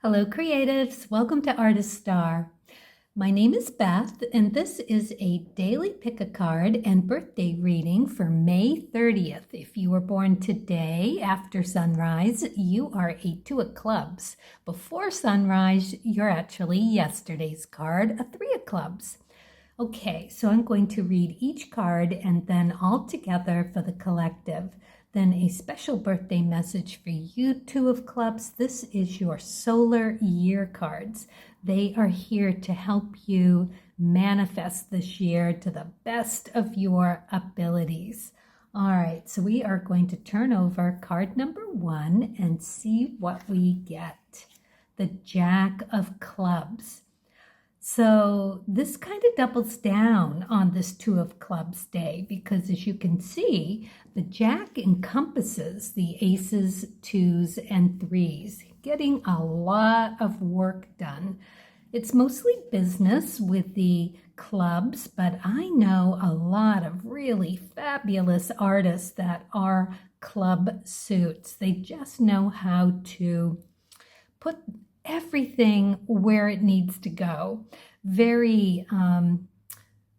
Hello, creatives. Welcome to Artist Star. My name is Beth, and this is a daily pick a card and birthday reading for May 30th. If you were born today after sunrise, you are a two of clubs. Before sunrise, you're actually yesterday's card, a three of clubs. Okay, so I'm going to read each card and then all together for the collective. Then a special birthday message for you, two of clubs. This is your solar year cards. They are here to help you manifest this year to the best of your abilities. All right, so we are going to turn over card number 1 and see what we get. The Jack of Clubs. So this kind of doubles down on this two of clubs day because, as you can see, the Jack encompasses the aces, twos, and threes, getting a lot of work done. It's mostly business with the clubs, but I know a lot of really fabulous artists that are club suits. They just know how to put everything where it needs to go. Very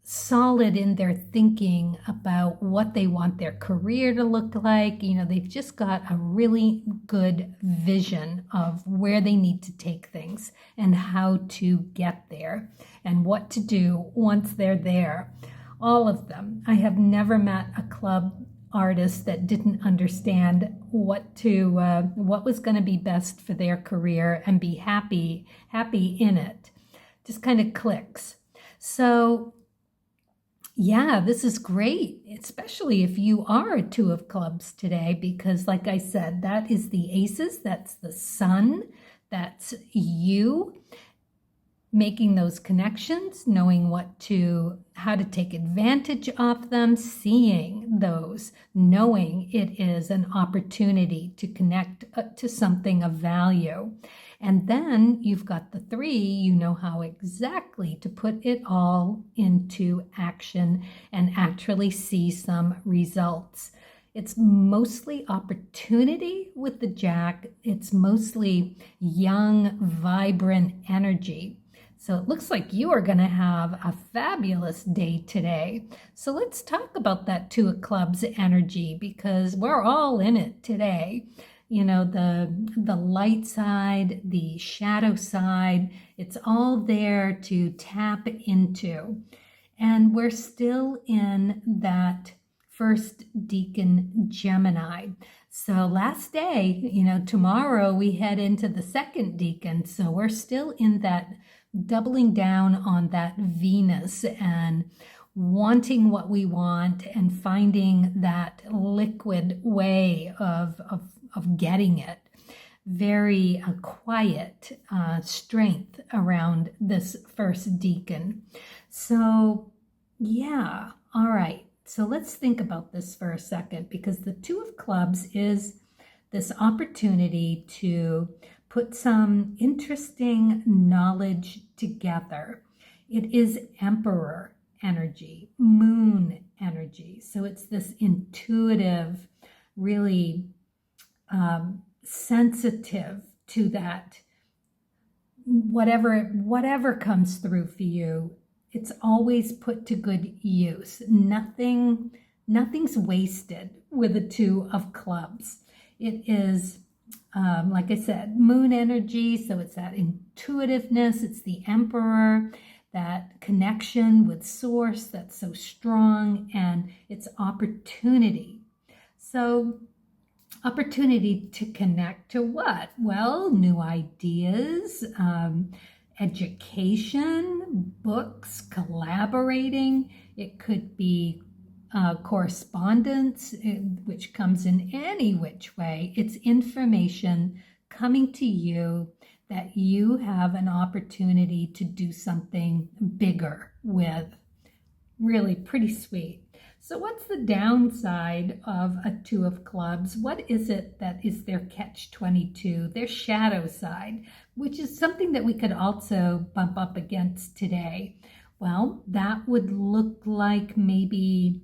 solid in their thinking about what they want their career to look like. You know, they've just got a really good vision of where they need to take things and how to get there and what to do once they're there. All of them. I have never met a club artist that didn't understand what was going to be best for their career and be happy in it. Just kind of clicks. So yeah, this is great, especially if you are a two of clubs today, because like I said, that is the aces, that's the sun, that's you making those connections, knowing how to take advantage of them, seeing those, knowing it is an opportunity to connect to something of value. And then you've got the three, you know how exactly to put it all into action and actually see some results. It's mostly opportunity with the Jack. It's mostly young, vibrant energy. So it looks like you are going to have a fabulous day today. So let's talk about that two of clubs energy, because we're all in it today. You know, the light side, the shadow side, it's all there to tap into. And we're still in that first deacon Gemini. So last day, you know, tomorrow we head into the second deacon. So we're still in that doubling down on that Venus and wanting what we want and finding that liquid way of getting it. Very quiet strength around this first deacon. So yeah, all right. So let's think about this for a second, because the two of clubs is this opportunity to put some interesting knowledge together. It is Emperor energy, moon energy. So it's this intuitive, really sensitive to that. Whatever comes through for you, it's always put to good use. Nothing's wasted with the two of clubs. It is, like I said, moon energy. So it's that intuitiveness. It's the Emperor, that connection with source that's so strong, and it's opportunity. So opportunity to connect to what? Well, new ideas, education, books, collaborating. It could be correspondence, which comes in any which way. It's information coming to you that you have an opportunity to do something bigger with. Really pretty sweet. So what's the downside of a two of clubs? What is it that is their catch-22, their shadow side, which is something that we could also bump up against today? Well, that would look like maybe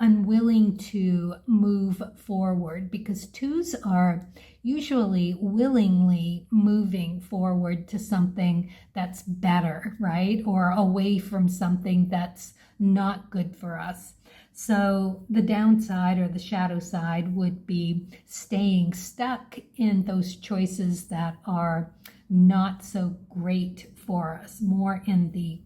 unwilling to move forward, because twos are usually willingly moving forward to something that's better, right? Or away from something that's not good for us. So the downside or the shadow side would be staying stuck in those choices that are not so great for us, more in the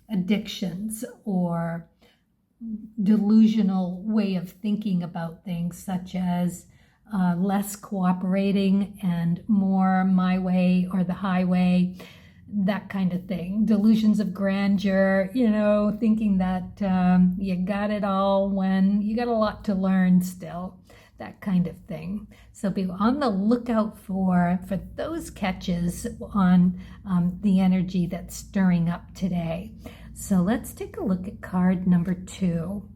addictions or delusional way of thinking about things, such as less cooperating and more my way or the highway, that kind of thing. Delusions of grandeur, thinking that you got it all when you got a lot to learn still, that kind of thing. So be on the lookout for those catches on the energy that's stirring up today. So let's take a look at card number 2.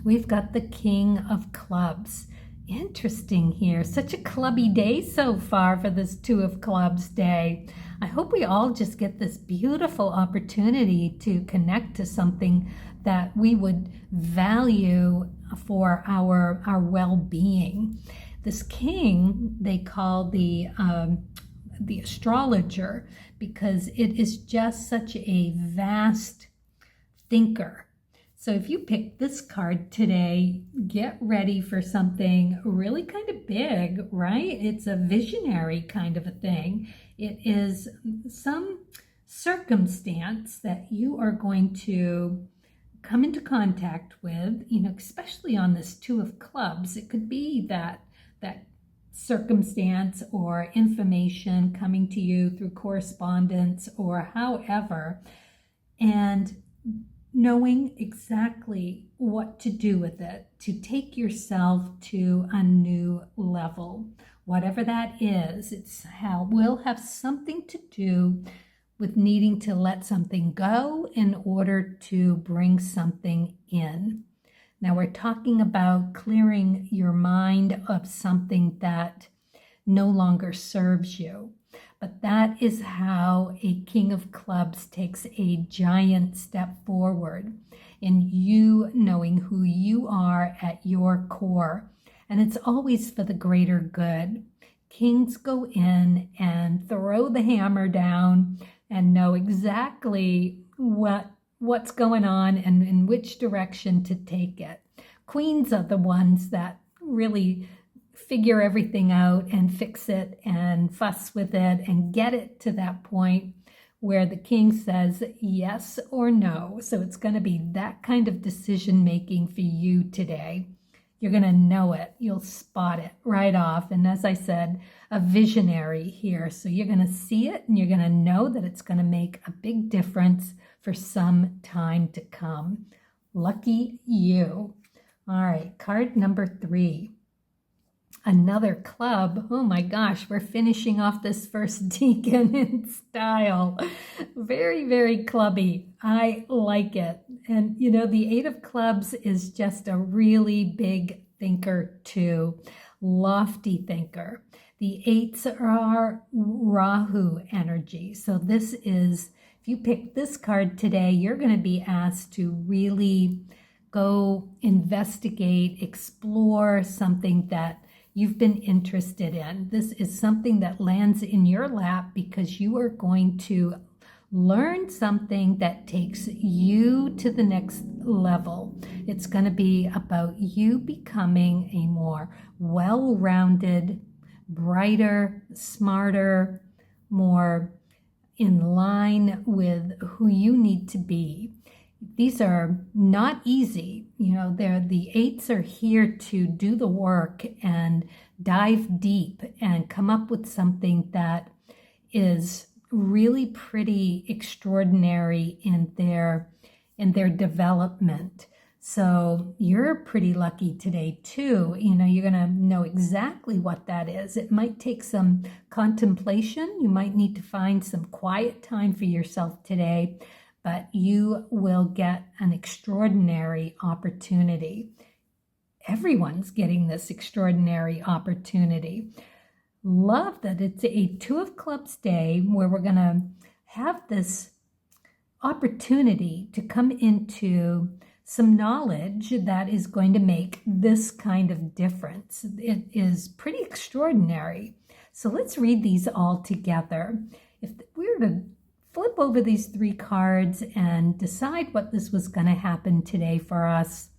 We've got the King of Clubs. Interesting here. Such a clubby day so far for this 2 of Clubs day. I hope we all just get this beautiful opportunity to connect to something that we would value for our well-being. This king they call the astrologer, because it is just such a vast thinker. So if you pick this card today, get ready for something really kind of big, right? It's a visionary kind of a thing. It is some circumstance that you are going to come into contact with, especially on this 2 of Clubs. It could be that circumstance or information coming to you through correspondence or however, and knowing exactly what to do with it to take yourself to a new level. Whatever that is, will have something to do with needing to let something go in order to bring something in. Now we're talking about clearing your mind of something that no longer serves you. But that is how a King of Clubs takes a giant step forward in you knowing who you are at your core. And it's always for the greater good. Kings go in and throw the hammer down and know exactly what's going on and in which direction to take it. Queens are the ones that really figure everything out and fix it and fuss with it and get it to that point where the king says yes or no. So it's going to be that kind of decision making for you today. You're going to know it. You'll spot it right off. And as I said, a visionary here. So you're going to see it and you're going to know that it's going to make a big difference for some time to come. Lucky you. All right, card number 3. Another club. Oh my gosh, we're finishing off this first deacon in style. Very, very clubby. I like it. And the 8 of Clubs is just a really big thinker too. Lofty thinker. The 8s are Rahu energy. So this is, if you pick this card today, you're going to be asked to really go investigate, explore something that you've been interested in. This is something that lands in your lap because you are going to learn something that takes you to the next level. It's going to be about you becoming a more well-rounded, brighter, smarter, more in line with who you need to be. These are not easy. The 8s are here to do the work and dive deep and come up with something that is really pretty extraordinary in their development. So you're pretty lucky today too. You're going to know exactly what that is. It might take some contemplation. You might need to find some quiet time for yourself today, but you will get an extraordinary opportunity. Everyone's getting this extraordinary opportunity. Love that it's a 2 of Clubs day where we're going to have this opportunity to come into some knowledge that is going to make this kind of difference. It is pretty extraordinary. So let's read these all together. If we were to flip over these 3 cards and decide what this was going to happen today for us,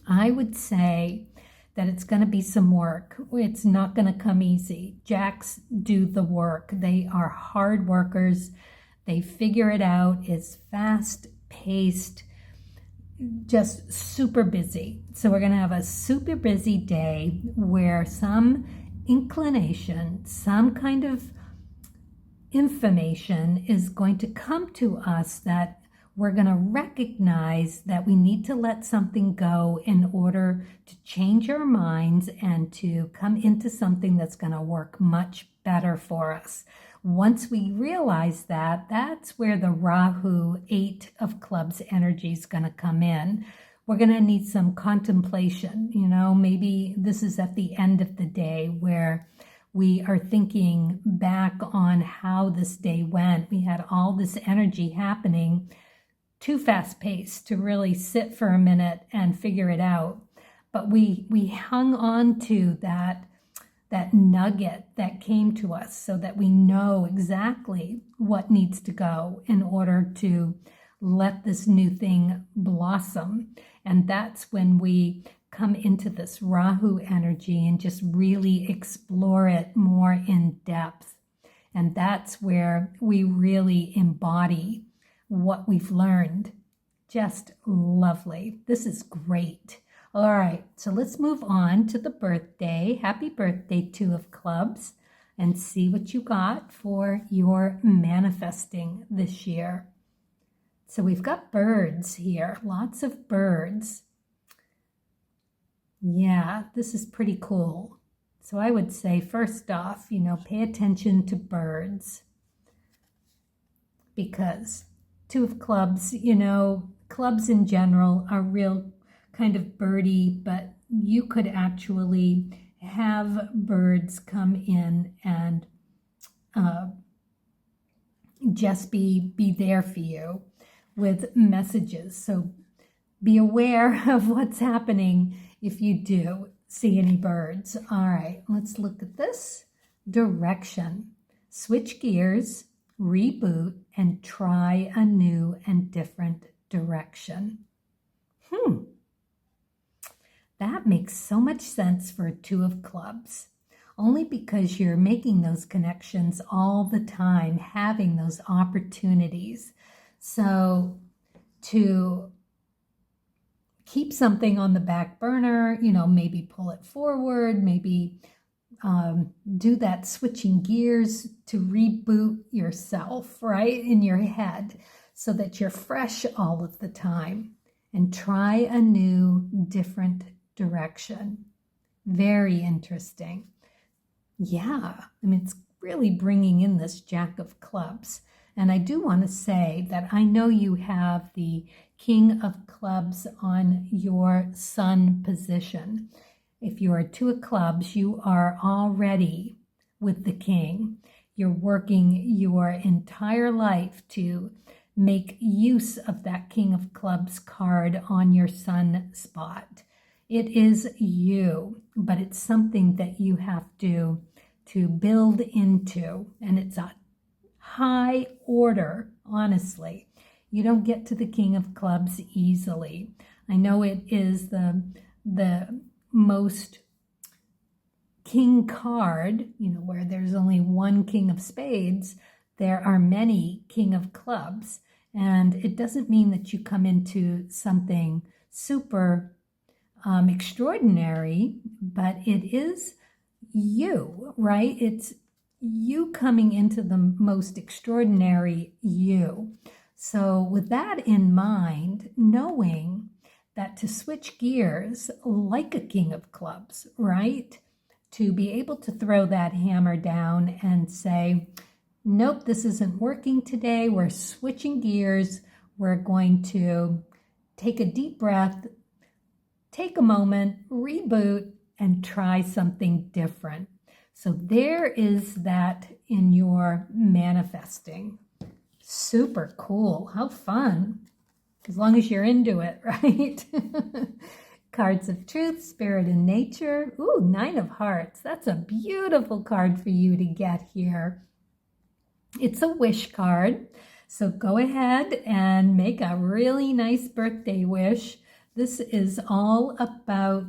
I would say that it's going to be some work. It's not going to come easy. Jacks do the work. They are hard workers. They figure it out. It's fast-paced, just super busy. So we're going to have a super busy day where some inclination, some kind of information is going to come to us that we're going to recognize that we need to let something go in order to change our minds and to come into something that's going to work much better for us. Once we realize that, that's where the Rahu 8 of Clubs energy is going to come in. We're going to need some contemplation. Maybe this is at the end of the day where we are thinking back on how this day went. We had all this energy happening, too fast-paced to really sit for a minute and figure it out. But we hung on to that nugget that came to us so that we know exactly what needs to go in order to let this new thing blossom. And that's when we come into this Rahu energy and just really explore it more in depth. And that's where we really embody what we've learned. Just lovely. This is great. All right, so let's move on to the birthday. Happy birthday, 2 of Clubs, and see what you got for your manifesting this year. So we've got birds here, lots of birds. Yeah, this is pretty cool. So I would say, first off, pay attention to birds, because 2 of Clubs, clubs in general are real kind of birdy, but you could actually have birds come in and just be there for you with messages. So be aware of what's happening if you do see any birds. All right, let's look at this. Direction. Switch gears, reboot, and try a new and different direction. That makes so much sense for a 2 of Clubs, only because you're making those connections all the time, having those opportunities. So to keep something on the back burner, maybe pull it forward, maybe do that switching gears to reboot yourself, right, in your head so that you're fresh all of the time, and try a new, different direction. Very interesting. Yeah, it's really bringing in this Jack of Clubs. And I do want to say that I know you have the King of Clubs on your Sun position. If you're a 2 of Clubs, you are already with the King. You're working your entire life to make use of that King of Clubs card on your Sun spot. It is you, but it's something that you have to build into, and it's a high order, honestly. You don't get to the King of Clubs easily. I know it is the most king card, where there's only one King of Spades. There are many King of Clubs, and it doesn't mean that you come into something super extraordinary, but it is you, right? It's you coming into the most extraordinary you. So with that in mind, knowing that to switch gears like a King of Clubs, right? To be able to throw that hammer down and say, nope, this isn't working today. We're switching gears. We're going to take a deep breath, take a moment, reboot, and try something different. So there is that in your manifesting. Super cool. How fun. As long as you're into it, right? Cards of Truth, Spirit and Nature. Ooh, Nine of Hearts. That's a beautiful card for you to get here. It's a wish card. So go ahead and make a really nice birthday wish. This is all about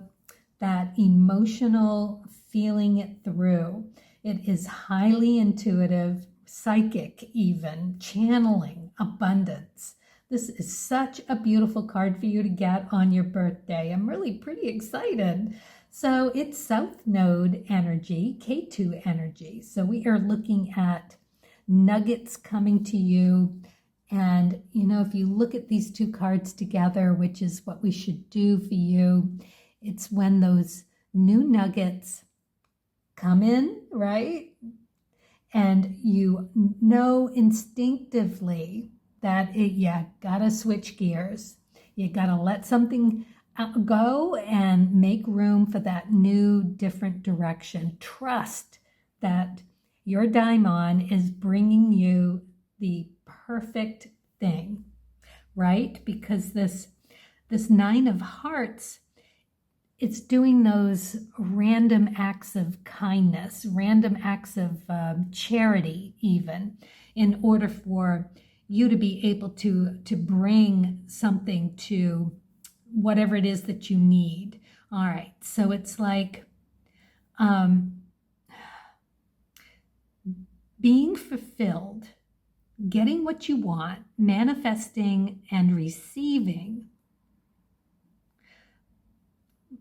that emotional feeling it through. It is highly intuitive, psychic even, channeling, abundance. This is such a beautiful card for you to get on your birthday. I'm really pretty excited. So it's South Node energy, K2 energy. So we are looking at nuggets coming to you. And, you know, if you look at these two cards together, which is what we should do for you, it's when those new nuggets come in, right? And you know instinctively that you gotta switch gears. You gotta let something go and make room for that new, different direction. Trust that your daimon is bringing you the perfect thing, right? Because this Nine of Hearts, it's doing those random acts of kindness, random acts of charity even, in order for you to be able to bring something to whatever it is that you need. All right, so it's like being fulfilled, getting what you want, manifesting and receiving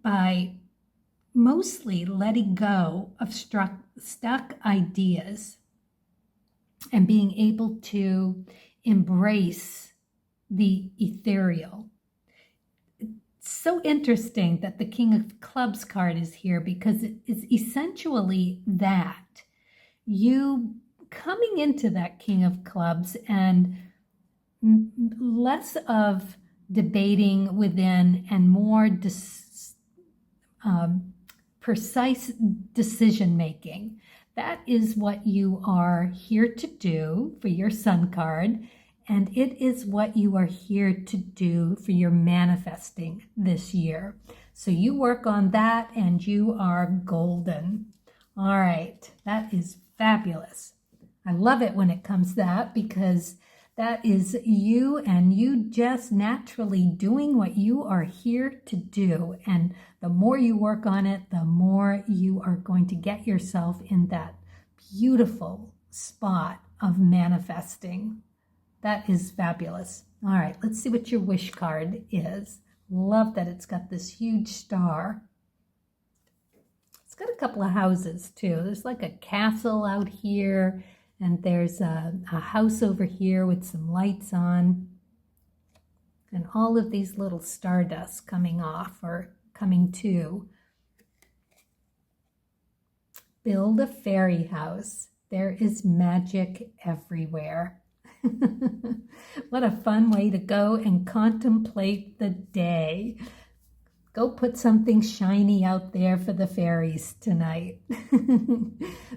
by mostly letting go of stuck ideas and being able to embrace the ethereal. It's so interesting that the King of Clubs card is here because it is essentially that. You coming into that King of Clubs and less of debating within and more precise decision making. That is what you are here to do for your Sun card, and it is what you are here to do for your manifesting this year. So you work on that and you are golden. All right, that is fabulous. I love it when it comes that, because that is you and you just naturally doing what you are here to do. And the more you work on it, the more you are going to get yourself in that beautiful spot of manifesting. That is fabulous. All right, let's see what your wish card is. Love that it's got this huge star. It's got a couple of houses too. There's like a castle out here, and there's a house over here with some lights on, and all of these little stardust coming off or coming to. Build a fairy house. There is magic everywhere. What a fun way to go and contemplate the day. Go put something shiny out there for the fairies tonight.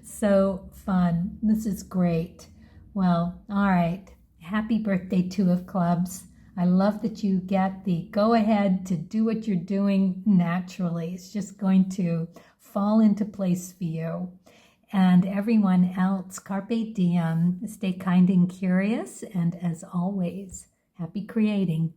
So fun. This is great. Well, all right. Happy birthday, Two of Clubs. I love that you get the go ahead to do what you're doing naturally. It's just going to fall into place for you. And everyone else, carpe diem, stay kind and curious. And as always, happy creating.